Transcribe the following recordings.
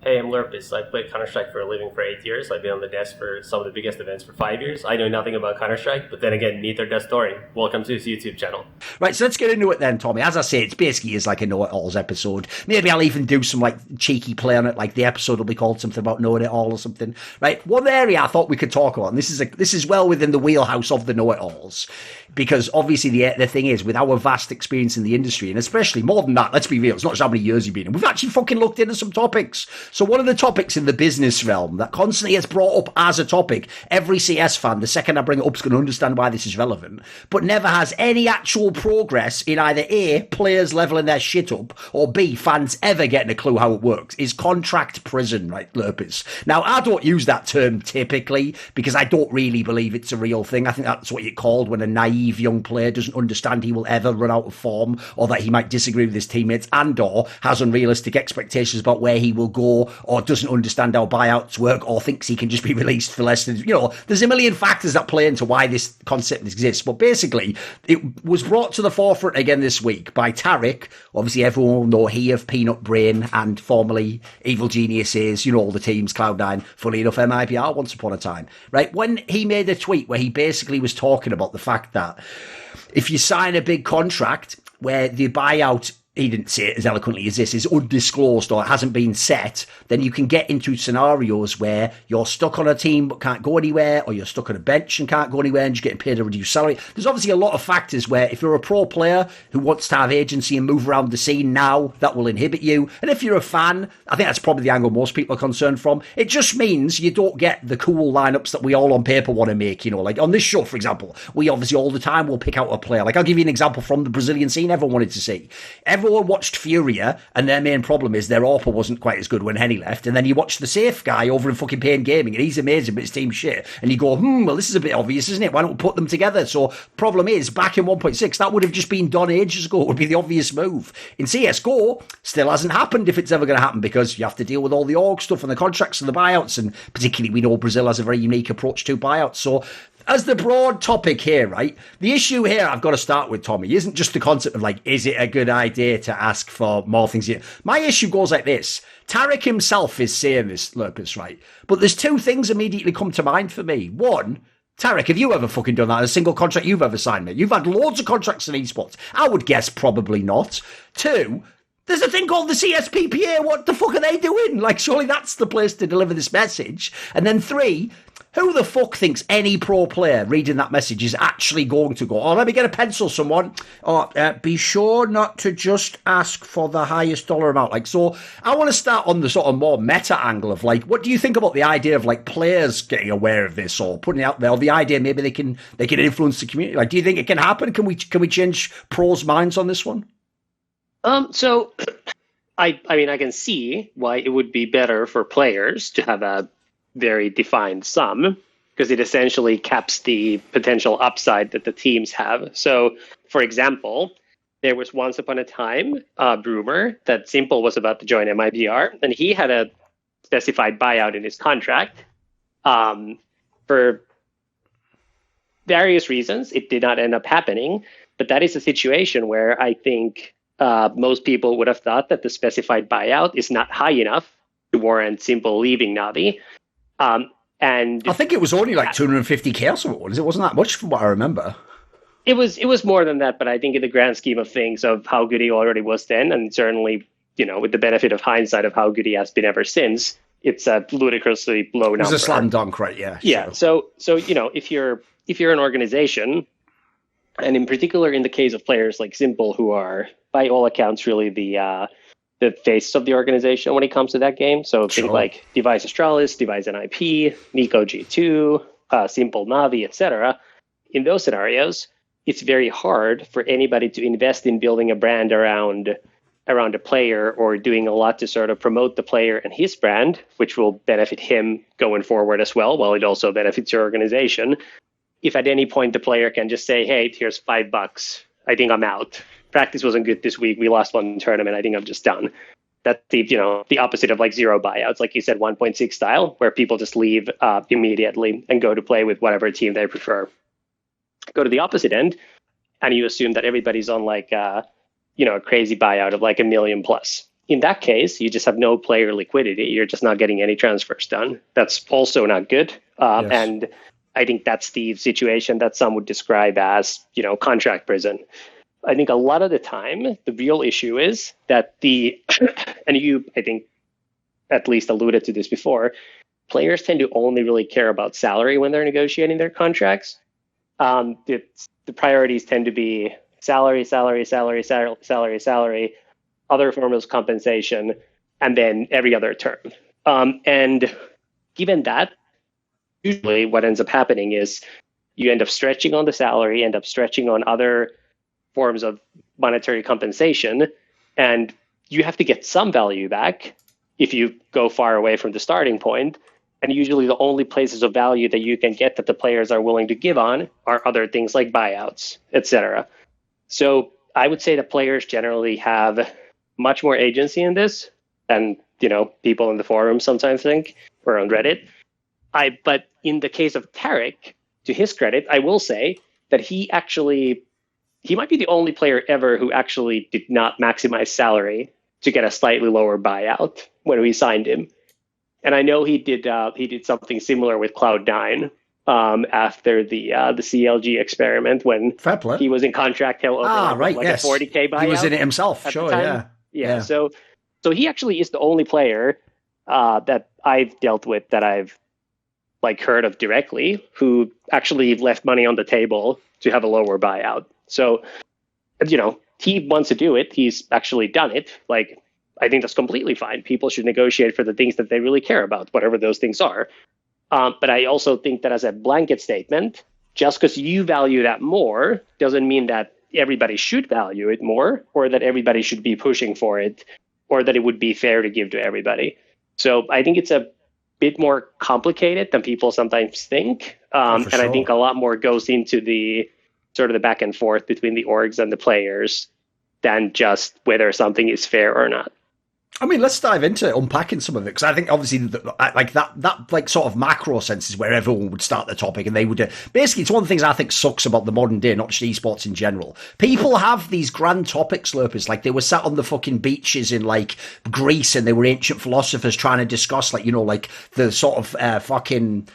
Hey, I'm Lurppis. I played Counter-Strike for a living for 8 years. I've been on the desk for some of the biggest events for 5 years. I know nothing about Counter-Strike, but then again, neither does Thorin. Welcome to his YouTube channel. Right, so let's get into it then, Tommy. As I say, it's basically is like a know-it-alls episode. Maybe I'll even do some like cheeky play on it, like the episode will be called something about knowing it all or something. Right, one area I thought we could talk about, and this is well within the wheelhouse of the know-it-alls, because obviously the thing is, with our vast experience in the industry, and especially more than that, let's be real, it's not just how many years you've been in. We've actually fucking looked into some topics. So one of the topics in the business realm that constantly gets brought up as a topic, every CS fan, the second I bring it up, is going to understand why this is relevant, but never has any actual progress in either A, players leveling their shit up, or B, fans ever getting a clue how it works, is contract prison, right, Lurppis? Now, I don't use that term typically because I don't really believe it's a real thing. I think that's what you called when a naive young player doesn't understand he will ever run out of form, or that he might disagree with his teammates, and or has unrealistic expectations about where he will go, or doesn't understand how buyouts work, or thinks he can just be released for less than, there's a million factors that play into why this concept exists. But basically, it was brought to the forefront again this week by Tarek. Obviously, everyone will know he of Peanut Brain and formerly Evil Geniuses, all the teams, Cloud9, funny enough, MIBR once upon a time, right? When he made a tweet where he basically was talking about the fact that if you sign a big contract where the buyout, he didn't say it as eloquently as this, is undisclosed or it hasn't been set, then you can get into scenarios where you're stuck on a team but can't go anywhere, or you're stuck on a bench and can't go anywhere and you're getting paid a reduced salary. There's obviously a lot of factors where if you're a pro player who wants to have agency and move around the scene now, that will inhibit you. And if you're a fan, I think that's probably the angle most people are concerned from. It just means you don't get the cool lineups that we all on paper want to make, like on this show, for example, we obviously all the time will pick out a player. Like I'll give you an example from the Brazilian scene everyone wanted to see. Everyone watched Furia, and their main problem is their AWPer wasn't quite as good when Henny left. And then you watch the safe guy over in fucking Pain Gaming, and he's amazing, but his team's shit. And you go, well, this is a bit obvious, isn't it? Why don't we put them together? So, problem is, back in 1.6, that would have just been done ages ago. It would be the obvious move. In CSGO, still hasn't happened if it's ever going to happen, because you have to deal with all the org stuff and the contracts and the buyouts. And particularly, we know Brazil has a very unique approach to buyouts. So, as the broad topic here, right, the issue here I've got to start with, Tommy, isn't just the concept of, is it a good idea to ask for more things here? My issue goes like this. Tarek himself is saying this, Lurppis, right? But there's two things immediately come to mind for me. One, Tarek, have you ever fucking done that? A single contract you've ever signed, mate? You've had loads of contracts in esports. I would guess probably not. Two, there's a thing called the CSPPA. What the fuck are they doing? Surely that's the place to deliver this message. And then three, who the fuck thinks any pro player reading that message is actually going to go, let me get a pencil, someone. Or be sure not to just ask for the highest dollar amount. So I want to start on the sort of more meta angle of what do you think about the idea of players getting aware of this or putting it out there, or the idea maybe they can influence the community? Do you think it can happen? Can we change pros' minds on this one? So I mean, I can see why it would be better for players to have a very defined sum, because it essentially caps the potential upside that the teams have. So, for example, there was once upon a time a rumor that Simple was about to join MIBR, and he had a specified buyout in his contract. For various reasons, it did not end up happening, but that is a situation where I think most people would have thought that the specified buyout is not high enough to warrant Simple leaving Navi. And I think it was only 250k or something. It wasn't that much from what I remember. It was more than that, but I think in the grand scheme of things of how good he already was then, and certainly, with the benefit of hindsight of how good he has been ever since, it's a ludicrously low number. It was a slam dunk, right? Yeah. Yeah. Sure. So if you're an organization, and in particular in the case of players like Simple, who are by all accounts really the face of the organization when it comes to that game. So things like Device Astralis, Device NIP, Nico G2, Simple Navi, etc. In those scenarios, it's very hard for anybody to invest in building a brand around a player, or doing a lot to sort of promote the player and his brand, which will benefit him going forward as well, while it also benefits your organization. If at any point the player can just say, hey, here's $5, I think I'm out. Practice wasn't good this week. We lost one tournament. I think I'm just done. That's the opposite of zero buyouts, like you said, 1.6 style, where people just leave immediately and go to play with whatever team they prefer. Go to the opposite end, and you assume that everybody's on a crazy buyout of $1 million plus. in that case, you just have no player liquidity. You're just not getting any transfers done. That's also not good. Yes. And I think that's the situation that some would describe as, contract prison. I think a lot of the time, the real issue is that and you, I think, at least alluded to this before, players tend to only really care about salary when they're negotiating their contracts. The priorities tend to be salary, other forms of compensation, and then every other term. And given that, usually what ends up happening is you end up stretching on the salary, end up stretching on other forms of monetary compensation, and you have to get some value back if you go far away from the starting point. And usually the only places of value that you can get that the players are willing to give on are other things like buyouts, etc. So I would say that players generally have much more agency in this than, people in the forum sometimes think, or on Reddit. But in the case of Tarek, to his credit, I will say that he might be the only player ever who actually did not maximize salary to get a slightly lower buyout when we signed him. And I know he did something similar with Cloud9 after the CLG experiment when he was in contract hell over a $40K buyout. He was in it himself, sure, yeah. So he actually is the only player that I've dealt with that I've heard of directly who actually left money on the table to have a lower buyout. So, he wants to do it. He's actually done it. I think that's completely fine. People should negotiate for the things that they really care about, whatever those things are. But I also think that as a blanket statement, just because you value that more doesn't mean that everybody should value it more, or that everybody should be pushing for it, or that it would be fair to give to everybody. So I think it's a bit more complicated than people sometimes think. And I think a lot more goes into the sort of the back and forth between the orgs and the players than just whether something is fair or not. I mean, let's dive into unpacking some of it, because I think obviously that sort of macro sense is where everyone would start the topic, and they would basically, it's one of the things I think sucks about the modern day, not just esports in general. People have these grand topics, lurppis, they were sat on the fucking beaches in Greece, and they were ancient philosophers trying to discuss the sort of fucking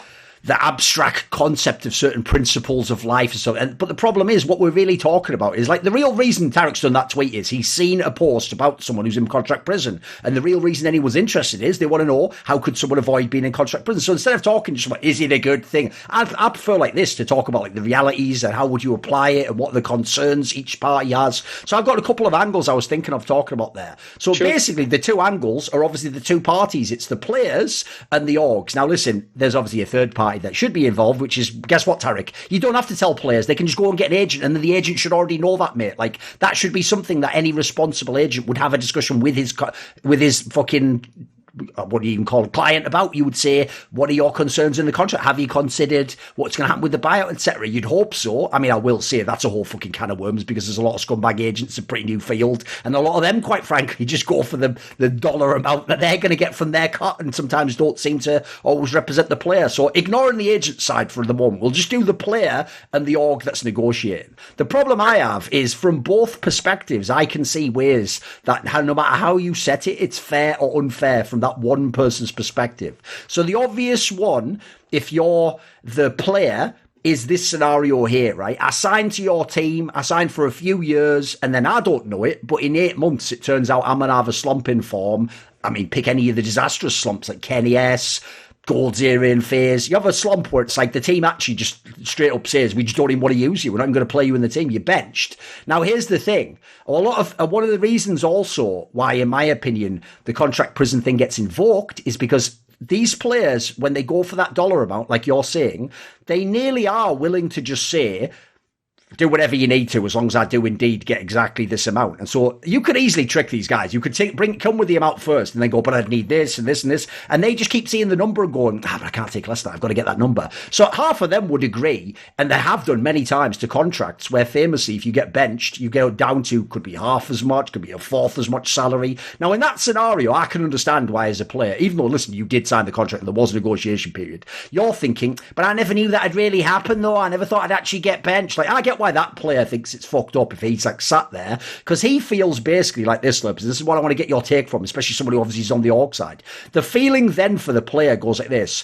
the abstract concept of certain principles of life and so on. But the problem is, what we're really talking about is the real reason Tarek's done that tweet is he's seen a post about someone who's in contract prison. And the real reason anyone's interested is they want to know, how could someone avoid being in contract prison? So instead of talking just about, is it a good thing? I prefer this to talk about the realities and how would you apply it and what the concerns each party has. So I've got a couple of angles I was thinking of talking about there. So basically the two angles are obviously the two parties. It's the players and the orgs. Now listen, there's obviously a third party that should be involved, which is, guess what, Tarek? You don't have to tell players. They can just go and get an agent, and then the agent should already know that, mate. That should be something that any responsible agent would have a discussion with his fucking, what do you even call it, client about. You would say, what are your concerns in the contract? Have you considered what's going to happen with the buyout, etc.? You'd hope so. I mean, I will say that's a whole fucking can of worms, because there's a lot of scumbag agents, a pretty new field, and a lot of them, quite frankly, just go for the dollar amount that they're going to get from their cut, and sometimes don't seem to always represent the player. So ignoring the agent side for the moment, we'll just do the player and the org that's negotiating. The problem I have is, from both perspectives, I can see ways that no matter how you set it, it's fair or unfair from that one person's perspective. So the obvious one, if you're the player, is this scenario here, right? I signed to your team, I signed for a few years, and then I don't know it, but in 8 months, it turns out I'm going to have a slump in form. I mean, pick any of the disastrous slumps like Kenny S, Gold Zyrathenia phase. You have a slump where it's the team actually just straight up says, we just don't even want to use you. We're not even going to play you in the team. You're benched. Now, here's the thing. One of the reasons also why, in my opinion, the contract prison thing gets invoked is because these players, when they go for that dollar amount, like you're saying, they nearly are willing to just say, do whatever you need to, as long as I do indeed get exactly this amount. And so you could easily trick these guys. You could come with the amount first and then go, but I'd need this and this and this. And they just keep seeing the number and going, but I can't take less than that. I've got to get that number. So half of them would agree, and they have done many times, to contracts where famously, if you get benched, you go down to, could be half as much, could be a fourth as much salary. Now, in that scenario, I can understand why, as a player, even though, listen, you did sign the contract and there was a negotiation period, you're thinking, but I never knew that had really happened, though. I never thought I'd actually get benched. I get why why that player thinks it's fucked up if he's like sat there, because he feels basically like this, Lurppis. This is what I want to get your take from, especially somebody who obviously is on the org side. The feeling then for the player goes like this.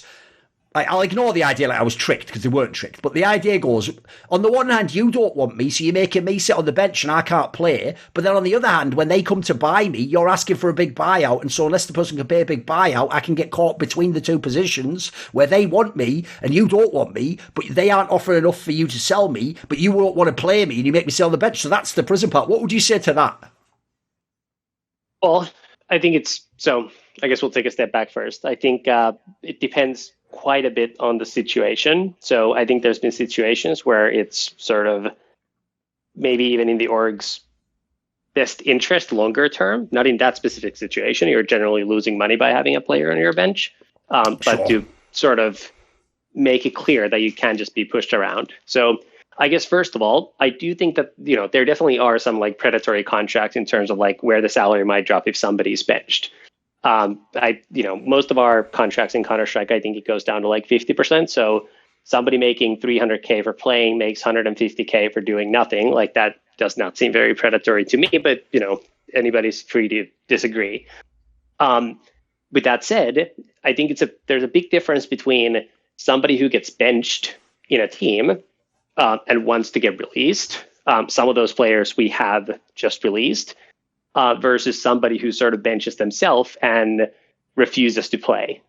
I'll ignore the idea like I was tricked, because they weren't tricked. But the idea goes, on the one hand, you don't want me, so you're making me sit on the bench and I can't play. But then on the other hand, when they come to buy me, you're asking for a big buyout. And so unless the person can pay a big buyout, I can get caught between the two positions where they want me and you don't want me, but they aren't offering enough for you to sell me, but you won't want to play me and you make me sit on the bench. So that's the prison part. What would you say to that? Well, I think I guess we'll take a step back first. I think it depends quite a bit on the situation. So I think there's been situations where it's sort of maybe even in the org's best interest longer term, not in that specific situation. You're generally losing money by having a player on your bench, but to sort of make it clear that you can't just be pushed around. So I guess, first of all, I do think that, there definitely are some like predatory contracts in terms of like where the salary might drop if somebody's benched. Most of our contracts in Counter-Strike, I think it goes down to like 50%. So somebody making 300K for playing makes 150K for doing nothing. Like that does not seem very predatory to me, but anybody's free to disagree. With that said, I think there's a big difference between somebody who gets benched in a team and wants to get released. Some of those players we have just released. Versus somebody who sort of benches themselves and refuses to play.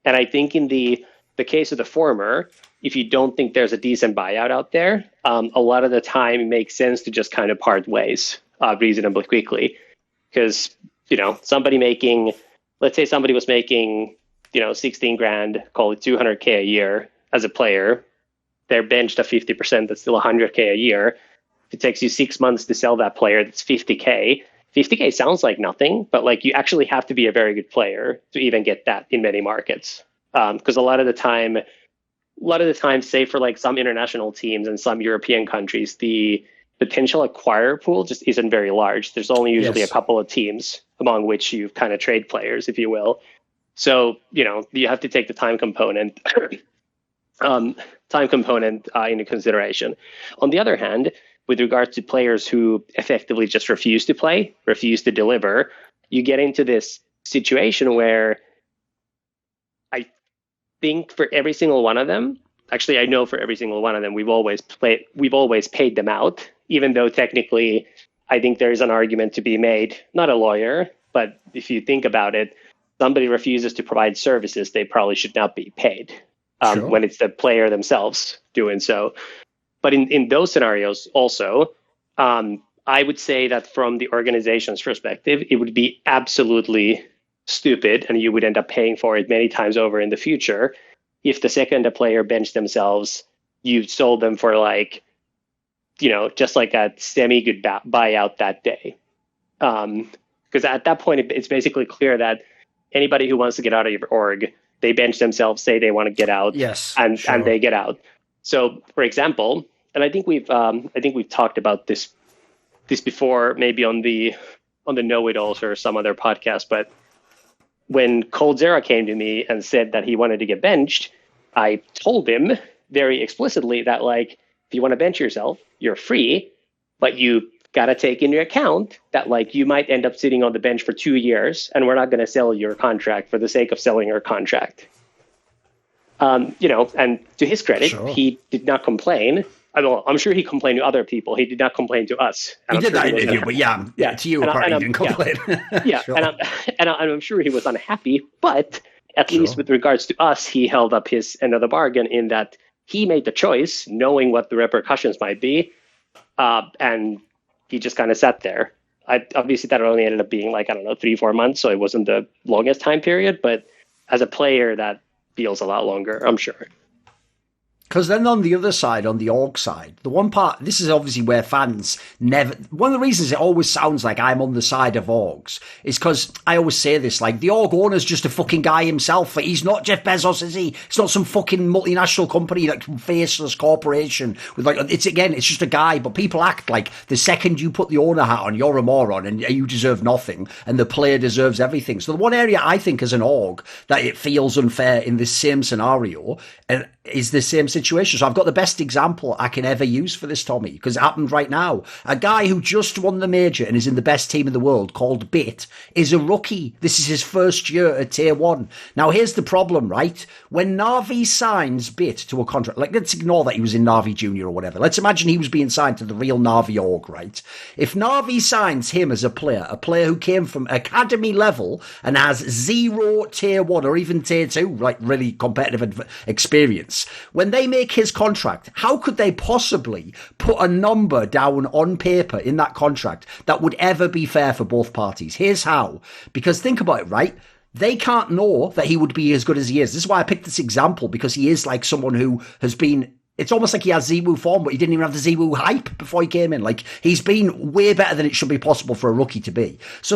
And I think in the case of the former, if you don't think there's a decent buyout out there, a lot of the time it makes sense to just kind of part ways reasonably quickly. Because, somebody making, let's say somebody was making, 16 grand, call it 200K a year as a player, they're benched at 50%, that's still 100K a year. If it takes you 6 months to sell that player, that's 50K. 50K sounds like nothing, but like you actually have to be a very good player to even get that in many markets. Because a lot of the time, say for like some international teams and some European countries, the potential acquirer pool just isn't very large. There's only usually a couple of teams among which you kind of trade players, if you will. So, you have to take the time component into consideration. On the other hand, with regards to players who effectively just refuse to play, refuse to deliver, you get into this situation where I think for every single one of them, actually I know for every single one of them, we've always paid them out, even though technically I think there's an argument to be made, not a lawyer, but if you think about it, somebody refuses to provide services, they probably should not be paid when it's the player themselves doing so. But in those scenarios also, I would say that from the organization's perspective, it would be absolutely stupid, and you would end up paying for it many times over in the future. If the second a player benched themselves, you sold them for like, just like a semi-good buyout that day. Because at that point, it's basically clear that anybody who wants to get out of your org, they bench themselves, say they want to get out, and they get out. So, for example, and I think we've talked about this before, maybe on the Know It Alls or some other podcast. But when coldzera came to me and said that he wanted to get benched, I told him very explicitly that like, if you want to bench yourself, you're free, but you got to take into account that like you might end up sitting on the bench for 2 years, and we're not going to sell your contract for the sake of selling your contract. And to his credit, he did not complain. I'm sure he complained to other people. He did not complain to us. He did that interview, but to you, he didn't complain. And I'm sure he was unhappy, but at least with regards to us, he held up his end of the bargain in that he made the choice, knowing what the repercussions might be, and he just kind of sat there. Obviously, that only ended up being 3-4 months, so it wasn't the longest time period, but as a player, that feels a lot longer, I'm sure. Because then on the other side, on the org side, the one part, this is obviously where fans never, one of the reasons it always sounds like I'm on the side of orgs is because I always say this, like the org owner's just a fucking guy himself. He's not Jeff Bezos, is he? It's not some fucking multinational company, like faceless corporation with it's just a guy, but people act like the second you put the owner hat on, you're a moron and you deserve nothing and the player deserves everything. So the one area I think as an org that it feels unfair in this same scenario is the same situation. So I've got the best example I can ever use for this, Tommy, because it happened right now. A guy who just won the major and is in the best team in the world, called Bit, is a rookie. This is his first year at Tier 1. Now, here's the problem, right? When Na'Vi signs Bit to a contract, like, let's ignore that he was in Na'Vi Junior or whatever. Let's imagine he was being signed to the real Na'Vi org, right? If Na'Vi signs him as a player who came from academy level and has 0 Tier 1 or even Tier 2, like really competitive experience, when they make his contract, how could they possibly put a number down on paper in that contract that would ever be fair for both parties? Here's how. Because think about it, right? They can't know that he would be as good as he is. This is why I picked this example, because he is like someone who has been... It's almost like he has Ziwu form, but he didn't even have the Ziwu hype before he came in. Like, he's been way better than it should be possible for a rookie to be. So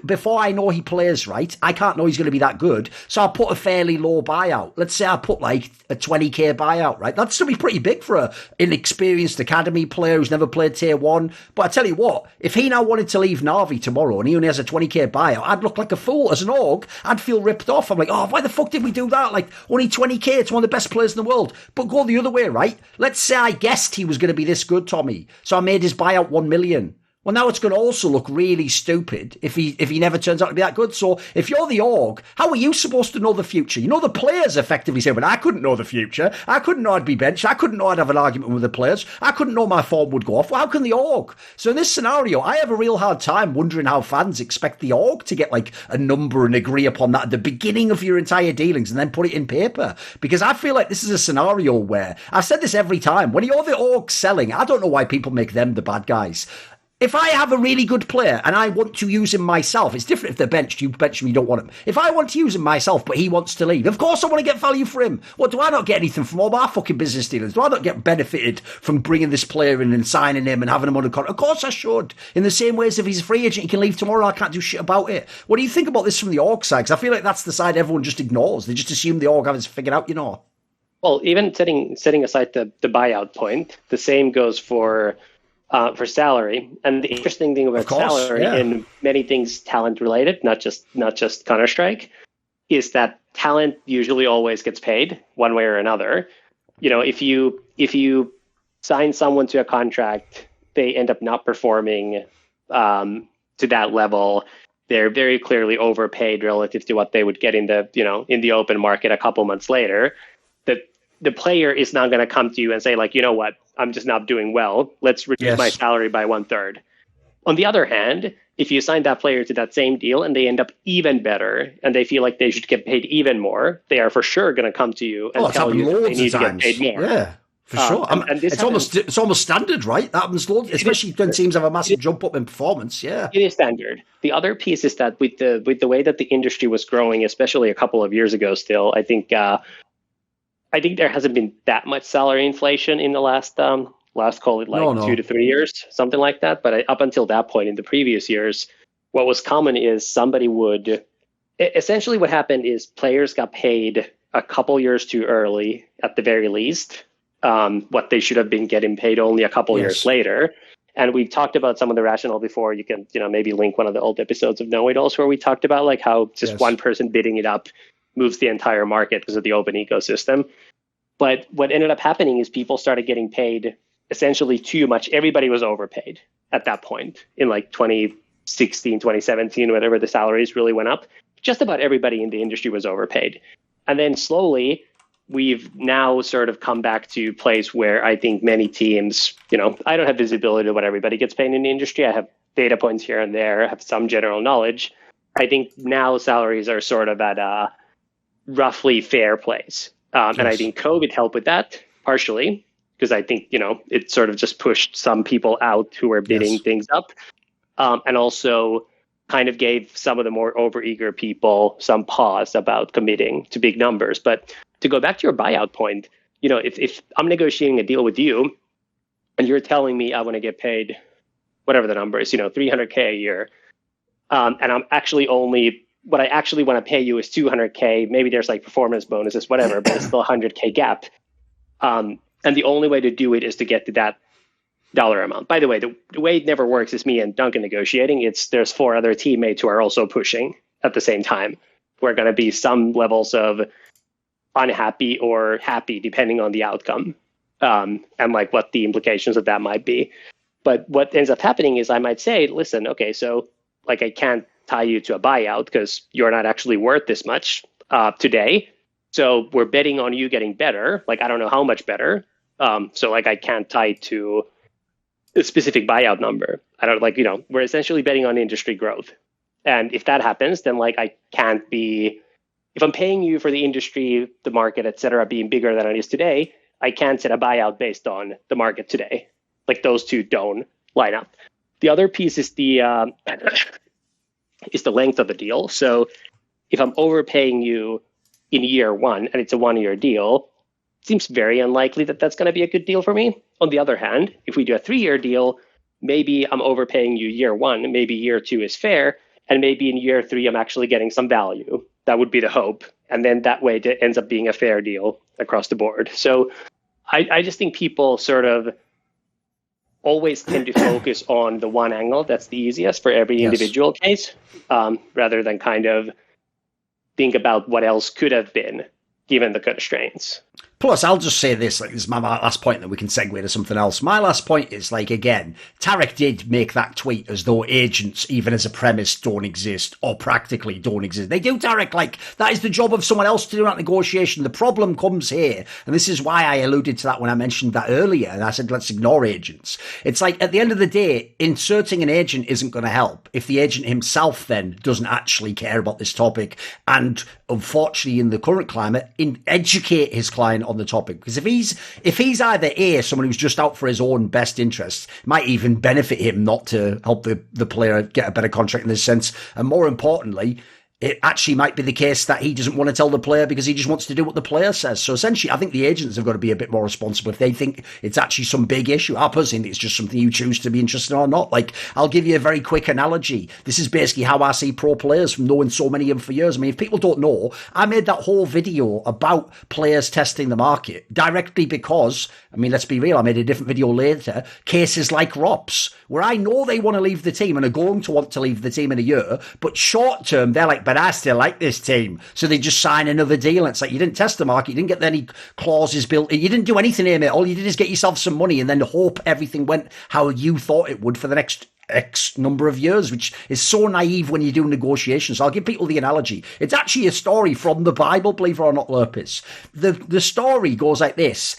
before I know he plays right, I can't know he's going to be that good. So I'll put a fairly low buyout. Let's say I put like a 20k buyout, right? That's still be pretty big for an inexperienced academy player who's never played Tier 1. But I tell you what, if he now wanted to leave Na'Vi tomorrow and he only has a 20k buyout, I'd look like a fool. As an org, I'd feel ripped off. I'm like, oh, why the fuck did we do that? Like, only 20k, it's one of the best players in the world. But go the other way, right? Let's say I guessed he was going to be this good, Tommy. So I made his buyout 1 million. Well, now it's going to also look really stupid if he never turns out to be that good. So if you're the org, how are you supposed to know the future? You know, the players effectively say, but I couldn't know the future. I couldn't know I'd be benched. I couldn't know I'd have an argument with the players. I couldn't know my form would go off. Well, how can the org? So in this scenario, I have a real hard time wondering how fans expect the org to get like a number and agree upon that at the beginning of your entire dealings and then put it in paper. Because I feel like this is a scenario where, I've said this every time, when you're the org selling, I don't know why people make them the bad guys. If I have a really good player and I want to use him myself, it's different if they're benched. You bench him, you don't want him. If I want to use him myself, but he wants to leave, of course I want to get value for him. What, do I not get anything from all my fucking business dealers? Do I not get benefited from bringing this player in and signing him and having him under contract? Of course I should. In the same way as if he's a free agent, he can leave tomorrow, I can't do shit about it. What do you think about this from the org side? Because I feel like that's the side everyone just ignores. They just assume the org has it figured out, you know. Well, even setting aside the buyout point, the same goes for salary. And the interesting thing about salary, and many things talent related, not just Counter-Strike, is that talent usually always gets paid one way or another. You know, if you sign someone to a contract, they end up not performing to that level. They're very clearly overpaid relative to what they would get in the open market a couple months later. The player is not going to come to you and say, like, you know what, I'm just not doing well. Let's reduce my salary by 1/3. On the other hand, if you sign that player to that same deal and they end up even better and they feel like they should get paid even more, they are for sure going to come to you and tell you that they need to get paid more. Yeah, for sure. And it's almost standard, right? That happens loads, especially when teams have a massive jump up in performance. Yeah, it is standard. The other piece is that with the way that the industry was growing, especially a couple of years ago, still, I think there hasn't been that much salary inflation in the last call it 2 to 3 years, something like that. But up until that point in the previous years, what was common is essentially what happened is players got paid a couple years too early at the very least, what they should have been getting paid only a couple years later. And we talked about some of the rationale before. You can maybe link one of the old episodes of No It Alls where we talked about like how just one person bidding it up moves the entire market because of the open ecosystem. But what ended up happening is people started getting paid essentially too much. Everybody was overpaid at that point in like 2016, 2017, whenever the salaries really went up. Just about everybody in the industry was overpaid. And then slowly, we've now sort of come back to a place where I think many teams, I don't have visibility to what everybody gets paid in the industry. I have data points here and there. I have some general knowledge. I think now salaries are sort of at a roughly fair place. And I think COVID helped with that partially because I think, it sort of just pushed some people out who were bidding things up, and also kind of gave some of the more overeager people some pause about committing to big numbers. But to go back to your buyout point, if I'm negotiating a deal with you and you're telling me I want to get paid whatever the number is, $300K a year, and I'm actually what I actually want to pay you is $200K. Maybe there's like performance bonuses, whatever, but it's still a $100K gap. And the only way to do it is to get to that dollar amount. By the way, the way it never works is me and Duncan negotiating. There's 4 other teammates who are also pushing at the same time. We're going to be some levels of unhappy or happy depending on the outcome, and like what the implications of that might be. But what ends up happening is I might say, listen, okay, so like I can't tie you to a buyout because you're not actually worth this much today. So we're betting on you getting better. Like, I don't know how much better. So like I can't tie to a specific buyout number. I don't like, we're essentially betting on industry growth. And if that happens, then like I can't be, if I'm paying you for the industry, the market, et cetera, being bigger than it is today, I can't set a buyout based on the market today. Like those two don't line up. The other piece is the length of the deal. So if I'm overpaying you in year one and it's a 1-year deal, it seems very unlikely that that's going to be a good deal for me. On the other hand, if we do a 3-year deal, maybe I'm overpaying you year one, maybe year two is fair, and maybe in year 3 I'm actually getting some value. That would be the hope. And then that way it ends up being a fair deal across the board. So I just think people sort of always tend to focus on the one angle that's the easiest for every individual case, rather than kind of think about what else could have been given the constraints. Plus, I'll just say this, like this is my last point, that we can segue to something else. My last point is, like, again, Tarek did make that tweet as though agents, even as a premise, don't exist, or practically don't exist. They do, Tarek, like, that is the job of someone else to do that negotiation. The problem comes here, and this is why I alluded to that when I mentioned that earlier, and I said, let's ignore agents. It's like, at the end of the day, inserting an agent isn't going to help if the agent himself then doesn't actually care about this topic, and unfortunately, in the current climate, educate his client on the topic. Because if he's either A, someone who's just out for his own best interests, it might even benefit him not to help the player get a better contract in this sense. And more importantly, it actually might be the case that he doesn't want to tell the player because he just wants to do what the player says. So essentially, I think the agents have got to be a bit more responsible if they think it's actually some big issue. I personally think it's just something you choose to be interested in or not. Like, I'll give you a very quick analogy. This is basically how I see pro players from knowing so many of them for years. I mean, if people don't know, I made that whole video about players testing the market directly because, I mean, let's be real, I made a different video later, cases like Rops, where I know they want to leave the team and are going to want to leave the team in a year, but short term, they're like, but I still like this team. So they just sign another deal. And it's like, you didn't test the market. You didn't get any clauses built. You didn't do anything here, mate. All you did is get yourself some money and then hope everything went how you thought it would for the next X number of years, which is so naive when you do negotiations. I'll give people the analogy. It's actually a story from the Bible, believe it or not, Lurppis. The story goes like this.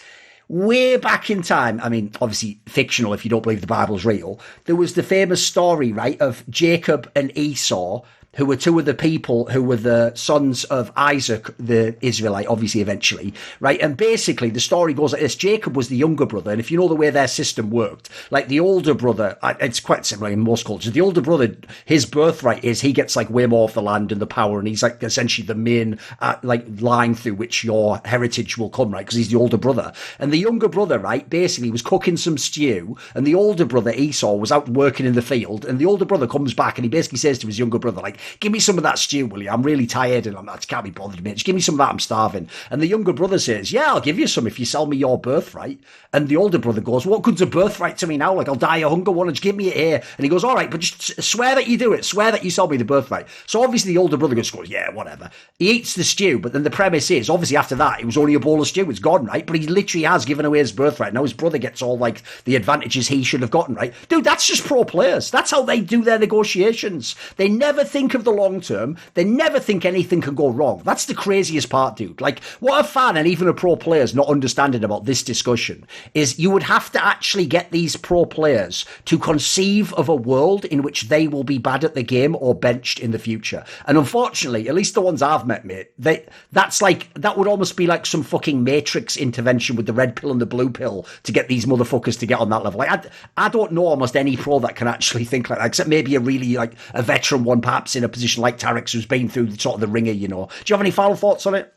Way back in time, I mean, obviously fictional if you don't believe the Bible's real, there was the famous story, right, of Jacob and Esau, who were two of the people who were the sons of Isaac, the Israelite, obviously, eventually, right? And basically, the story goes like this. Jacob was the younger brother, and if you know the way their system worked, like the older brother, it's quite similar in most cultures. The older brother, his birthright is he gets like way more of the land and the power, and he's like essentially the main like line through which your heritage will come, right? Because he's the older brother. And the younger brother, right, basically was cooking some stew, and the older brother, Esau, was out working in the field, and the older brother comes back, and he basically says to his younger brother, like, give me some of that stew, will you? I'm really tired and I can't be bothered, mate. Just give me some of that, I'm starving. And the younger brother says, yeah, I'll give you some if you sell me your birthright. And the older brother goes, what good's a birthright to me now? Like, I'll die of hunger, one, just give me it here. And he goes, all right, but just swear that you do it. Swear that you sell me the birthright. So obviously the older brother goes, yeah, whatever. He eats the stew, but then the premise is, obviously after that, it was only a bowl of stew. It's gone, right? But he literally has given away his birthright. Now his brother gets all, like, the advantages he should have gotten, right? Dude, that's just pro players. That's how they do their negotiations. They never think of the long term. They never think anything can go wrong. That's the craziest part, dude. Like, what a fan and even a pro player's not understanding about this discussion is you would have to actually get these pro players to conceive of a world in which they will be bad at the game or benched in the future. And unfortunately, at least the ones I've met, mate, that would almost be like some fucking Matrix intervention with the red pill and the blue pill to get these motherfuckers to get on that level. Like, I don't know almost any pro that can actually think like that, except maybe a really, like, a veteran one, perhaps in a position like Tarek's who's been through sort of the ringer, you know. Do you have any final thoughts on it?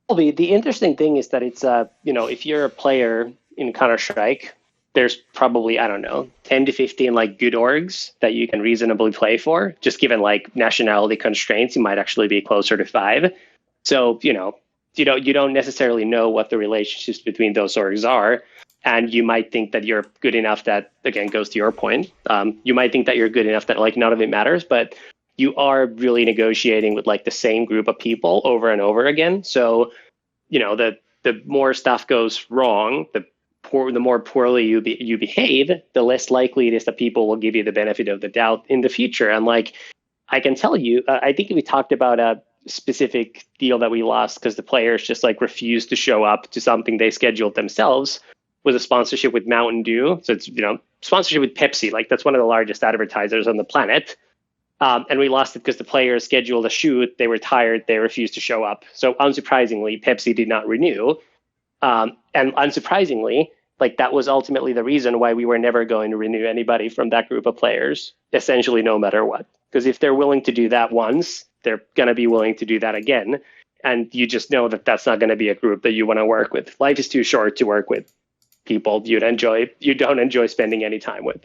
Well, the interesting thing is that it's, if you're a player in Counter-Strike, there's probably, I don't know, 10 to 15 like good orgs that you can reasonably play for. Just given like nationality constraints, you might actually be closer to 5. So, you don't necessarily know what the relationships between those orgs are. And you might think that you're good enough that, again, goes to your point. You might think that you're good enough that like none of it matters, but you are really negotiating with like the same group of people over and over again. So the more stuff goes wrong, the more poorly you behave, the less likely it is that people will give you the benefit of the doubt in the future. And like, I can tell you, I think we talked about a specific deal that we lost because the players just like refused to show up to something they scheduled themselves. Was a sponsorship with Mountain Dew. So it's, sponsorship with Pepsi. Like, that's one of the largest advertisers on the planet. And we lost it because the players scheduled a shoot. They were tired. They refused to show up. So unsurprisingly, Pepsi did not renew. And unsurprisingly, like, that was ultimately the reason why we were never going to renew anybody from that group of players, essentially no matter what. Because if they're willing to do that once, they're going to be willing to do that again. And you just know that that's not going to be a group that you want to work with. Life is too short to work with people you don't enjoy spending any time with.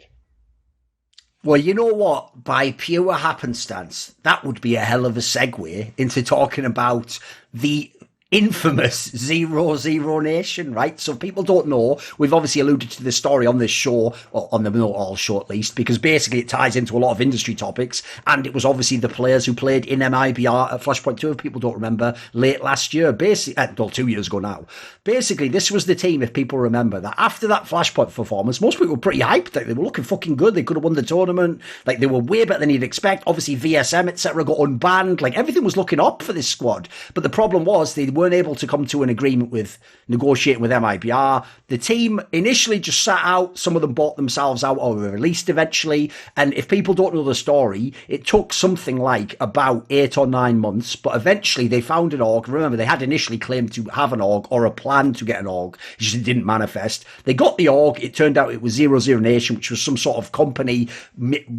Well, you know what? By pure happenstance, that would be a hell of a segue into talking about the infamous 00Nation, right? So people don't know, we've obviously alluded to the story on this show, or on the Not All show at least, because basically it ties into a lot of industry topics, and it was obviously the players who played in MIBR at Flashpoint 2, if people don't remember, late last year, basically, 2 years ago now. Basically, this was the team, if people remember, that after that Flashpoint performance, most people were pretty hyped, like, they were looking fucking good, they could have won the tournament, like, they were way better than you'd expect. Obviously VSM, etc., got unbanned, like, everything was looking up for this squad, but the problem was they weren't able to come to an agreement with negotiating with MIBR. The team initially just sat out. Some of them bought themselves out or were released eventually. And if people don't know the story, it took something like about 8 or 9 months, but eventually they found an org. Remember, they had initially claimed to have an org or a plan to get an org. It just didn't manifest. They got the org. It turned out it was 00Nation, which was some sort of company,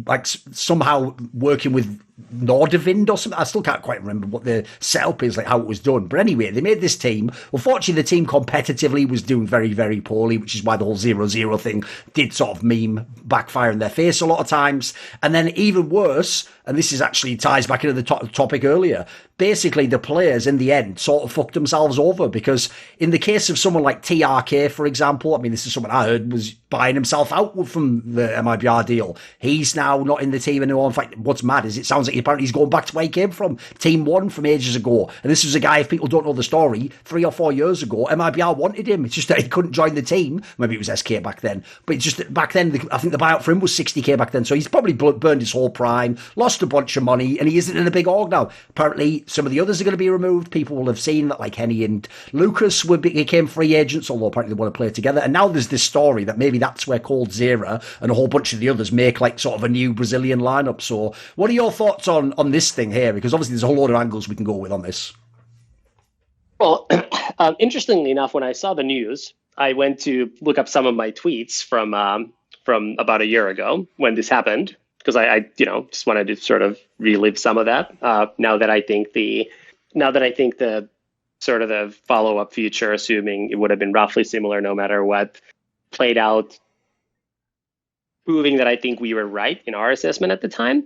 like somehow working with Nordavind or something. I still can't quite remember what the setup is, like how it was done. But anyway, they made this team. Unfortunately, the team competitively was doing very, very poorly, which is why the whole 0-0 thing did sort of backfire in their face a lot of times. And then even worse, and this is actually ties back into the topic earlier, basically the players in the end sort of fucked themselves over, because in the case of someone like TRK, for example, I mean, this is someone I heard was buying himself out from the MIBR deal. He's now not in the team anymore. In fact, what's mad is it sounds like apparently he's going back to where he came from, Team 1 from ages ago. And this was a guy, if people don't know the story, 3 or 4 years ago, MIBR wanted him. It's just that he couldn't join the team. Maybe it was SK back then. But it's just back then, I think the buyout for him was 60k back then. So he's probably burned his whole prime, lost a bunch of money, and he isn't in a big org now. Apparently, some of the others are going to be removed. People will have seen that, like Henny and Lucas became free agents, although apparently they want to play together. And now there's this story that maybe that's where Cold Zera and a whole bunch of the others make like sort of a new Brazilian lineup. So what are your thoughts on this thing here? Because obviously there's a whole load of angles we can go with on this. Well, interestingly enough, when I saw the news, I went to look up some of my tweets from about a year ago when this happened, because I just wanted to sort of relive some of that. Now that I think the sort of the follow-up future, assuming it would have been roughly similar no matter what, played out, proving that I think we were right in our assessment at the time.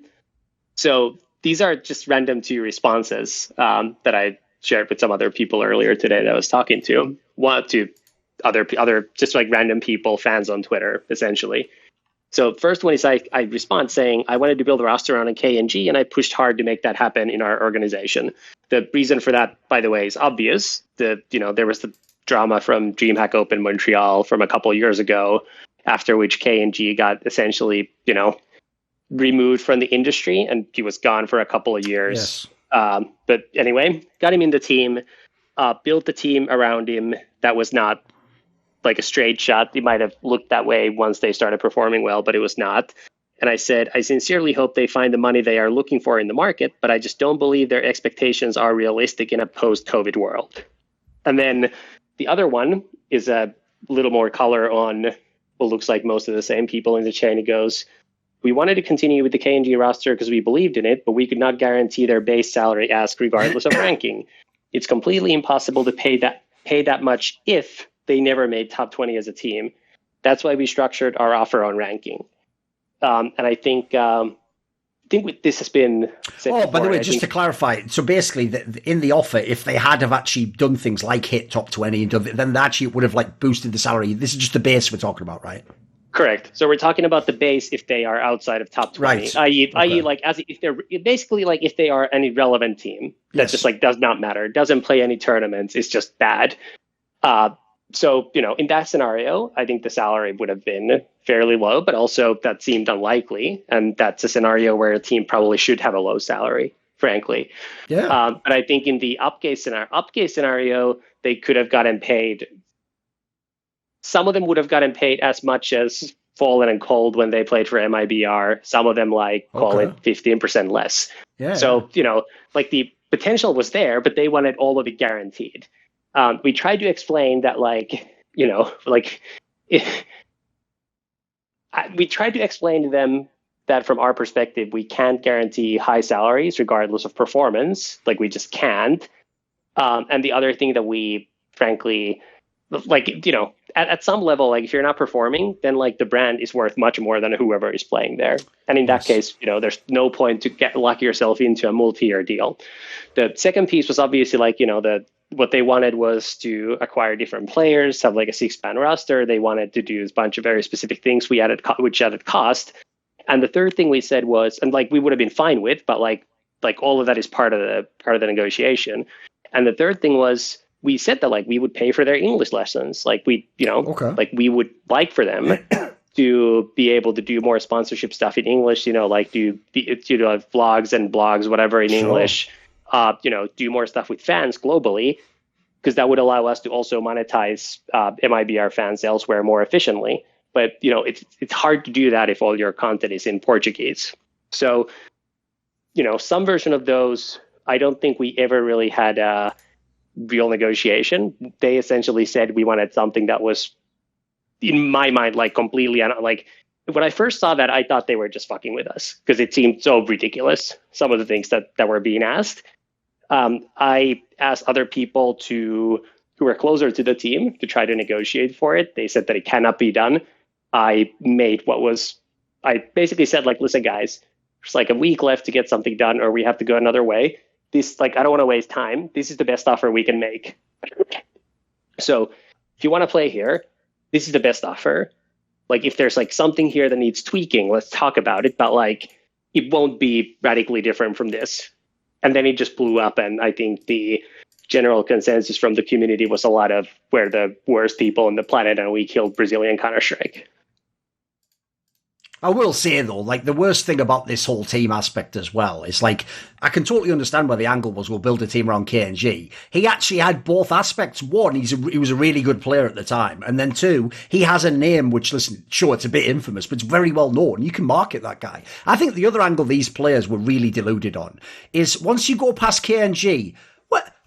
So these are just random 2 responses that I shared with some other people earlier today that I was talking to. One to other just like random people, fans on Twitter, essentially. So first one is I respond saying, I wanted to build a roster around a KNG, and I pushed hard to make that happen in our organization. The reason for that, by the way, is obvious. There was the drama from DreamHack Open Montreal from a couple of years ago, after which KNG got essentially, removed from the industry, and he was gone for a couple of years. Yes. But anyway, got him in the team, built the team around him. That was not like a straight shot. It might have looked that way once they started performing well, but it was not. And I said, I sincerely hope they find the money they are looking for in the market, but I just don't believe their expectations are realistic in a post-COVID world. And then the other one is a little more color on what looks like most of the same people in the chain. It goes, we wanted to continue with the KNG roster because we believed in it, but we could not guarantee their base salary ask regardless of ranking. It's completely impossible to pay that much if they never made top 20 as a team. That's why we structured our offer on ranking. And I think this has been said Oh, before. by the way, just to clarify, so basically, in the offer, if they had have actually done things like hit top 20, then actually it would have like boosted the salary. This is just the base we're talking about, right? Correct. So we're talking about the base if they are outside of top 20, Right. i.e. like as if they're basically like if they are an irrelevant team that just like does not matter, doesn't play any tournaments, is just bad. So, in that scenario, I think the salary would have been fairly low, but also that seemed unlikely. And that's a scenario where a team probably should have a low salary, frankly. Yeah. But I think in the upcase scenario, they could have gotten paid. Some of them would have gotten paid as much as Fallen and Cold when they played for MIBR. Some of them call it 15% less. Yeah. So, like the potential was there, but they wanted all of it guaranteed. We tried to explain that, we tried to explain to them that from our perspective, we can't guarantee high salaries regardless of performance. Like, we just can't. And the other thing that we, frankly, at some level, like if you're not performing, then like the brand is worth much more than whoever is playing there. And in that case, there's no point to lock yourself into a multi-year deal. The second piece was obviously what they wanted was to acquire different players, have like a 6-man roster. They wanted to do a bunch of very specific things which added cost. And the third thing we said was, and like we would have been fine with, but like all of that is part of the negotiation. And the third thing was, we said that like we would pay for their English lessons. Like we we would like for them to be able to do more sponsorship stuff in English, like do vlogs and blogs, whatever in English, do more stuff with fans globally, because that would allow us to also monetize MIBR fans elsewhere more efficiently. But, it's hard to do that if all your content is in Portuguese. So, some version of those, I don't think we ever really had a real negotiation. They essentially said we wanted something that was, in my mind, like completely, like when I first saw that, I thought they were just fucking with us because it seemed so ridiculous, some of the things that were being asked. I asked other people who were closer to the team to try to negotiate for it. They said that it cannot be done. I basically said, like, listen, guys, there's like a week left to get something done, or we have to go another way. This, like, I don't want to waste time. This is the best offer we can make. So if you want to play here, this is the best offer. Like, if there's like something here that needs tweaking, let's talk about it. But like, it won't be radically different from this. And then it just blew up. And I think the general consensus from the community was a lot of we're the worst people on the planet and we killed Brazilian Counter-Strike. I will say, though, like, the worst thing about this whole team aspect as well is, like, I can totally understand where the angle was, we'll build a team around KNG. He actually had both aspects. One, he was a really good player at the time. And then two, he has a name which, listen, sure, it's a bit infamous, but it's very well known. You can market that guy. I think the other angle these players were really deluded on is once you go past KNG,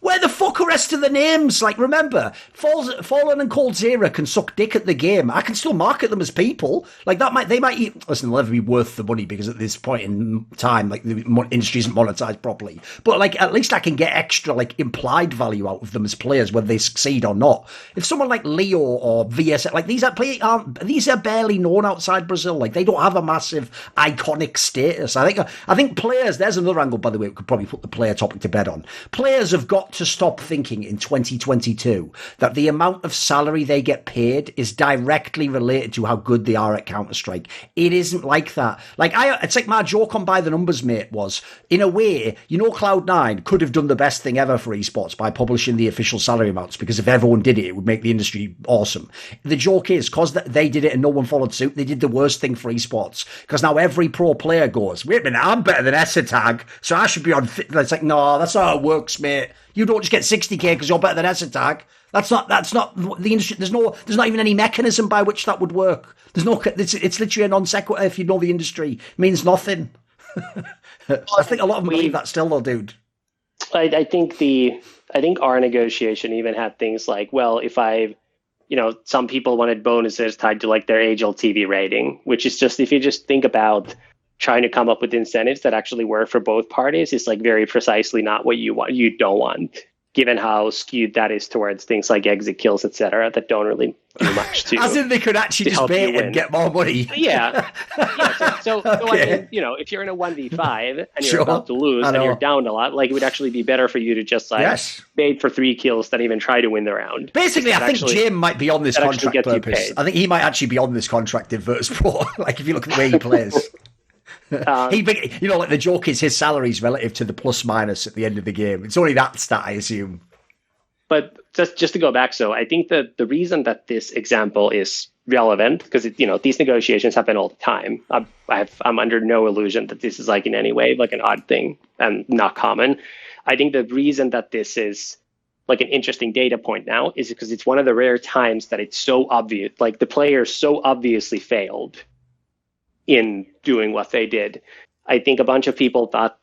where the fuck are the rest of the names? Like, remember, Fallen and Cold Zero can suck dick at the game. I can still market them as people. Like, they might listen, they'll never be worth the money because at this point in time, like, the industry isn't monetized properly. But, like, at least I can get extra, like, implied value out of them as players, whether they succeed or not. If someone like Leo or VS, like, these are barely known outside Brazil. Like, they don't have a massive iconic status. I think players, there's another angle, by the way, we could probably put the player topic to bed on. Players have got to stop thinking in 2022 that the amount of salary they get paid is directly related to how good they are at Counter-Strike. It isn't like that. It's like my joke on By the Numbers, mate, was, in a way, Cloud9 could have done the best thing ever for esports by publishing the official salary amounts, because if everyone did it, it would make the industry awesome. The joke is, because they did it and no one followed suit, they did the worst thing for esports, because now every pro player goes, wait a minute, I'm better than Esatag, so I should be on fit. It's like, no, that's not how it works, mate. You don't just get 60k because you're better than Esatag. That's not the industry. There's not even any mechanism by which that would work. It's literally a non sequitur. If you know the industry, it means nothing. I think a lot of them believe that still, though, dude. I think our negotiation even had things like, well, if some people wanted bonuses tied to like their HLTV rating, which is just, if you just think about trying to come up with incentives that actually work for both parties, is like very precisely not what you don't want, given how skewed that is towards things like exit kills, etc., that don't really do much to. As in, they could actually just bait and get more money. Yeah. So Okay. I mean, if you're in a 1v5 and you're Sure, about to lose I and you're know. down a lot, like it would actually be better for you to just like Yes. bait for 3 kills than even try to win the round. Basically, I think Jim might be on this that actually contract gets you purpose. paid. I think he might actually be on this contract in Virtus Pro. Like, if you look at the way he plays. Like the joke is his salary is relative to the plus minus at the end of the game. It's only that stat, I assume. But just to go back, so I think that the reason that this example is relevant, because these negotiations happen all the time. I'm under no illusion that this is like in any way like an odd thing and not common. I think the reason that this is like an interesting data point now is because it's one of the rare times that it's so obvious, like the players so obviously failed in doing what they did. I think a bunch of people thought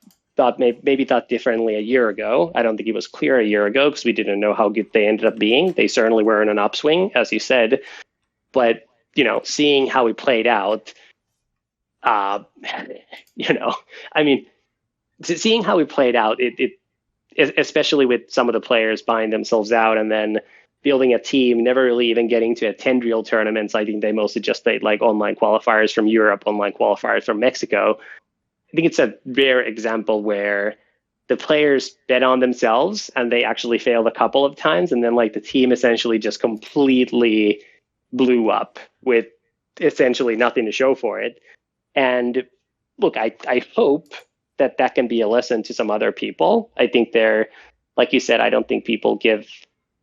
differently a year ago. I don't think it was clear a year ago because we didn't know how good they ended up being. They certainly were in an upswing, as you said. But, seeing how it played out, seeing how it played out, it especially with some of the players buying themselves out and then building a team, never really even getting to attend real tournaments. I think they mostly just played like online qualifiers from Europe, online qualifiers from Mexico. I think it's a rare example where the players bet on themselves and they actually failed a couple of times. And then like the team essentially just completely blew up with essentially nothing to show for it. And look, I hope that can be a lesson to some other people. I think like you said, I don't think people give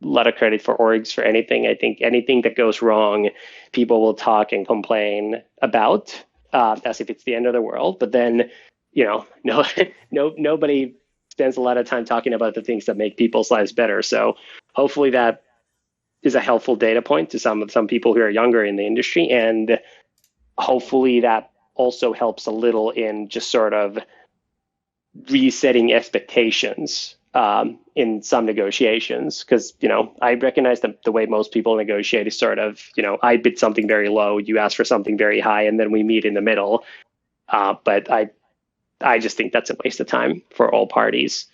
a lot of credit for orgs for anything. I think anything that goes wrong, people will talk and complain about as if it's the end of the world. But then, nobody spends a lot of time talking about the things that make people's lives better. So hopefully that is a helpful data point to some people who are younger in the industry. And hopefully that also helps a little in just sort of resetting expectations in some negotiations, because I recognize that the way most people negotiate is sort of I bid something very low, you ask for something very high, and then we meet in the middle. But I just think that's a waste of time for all parties.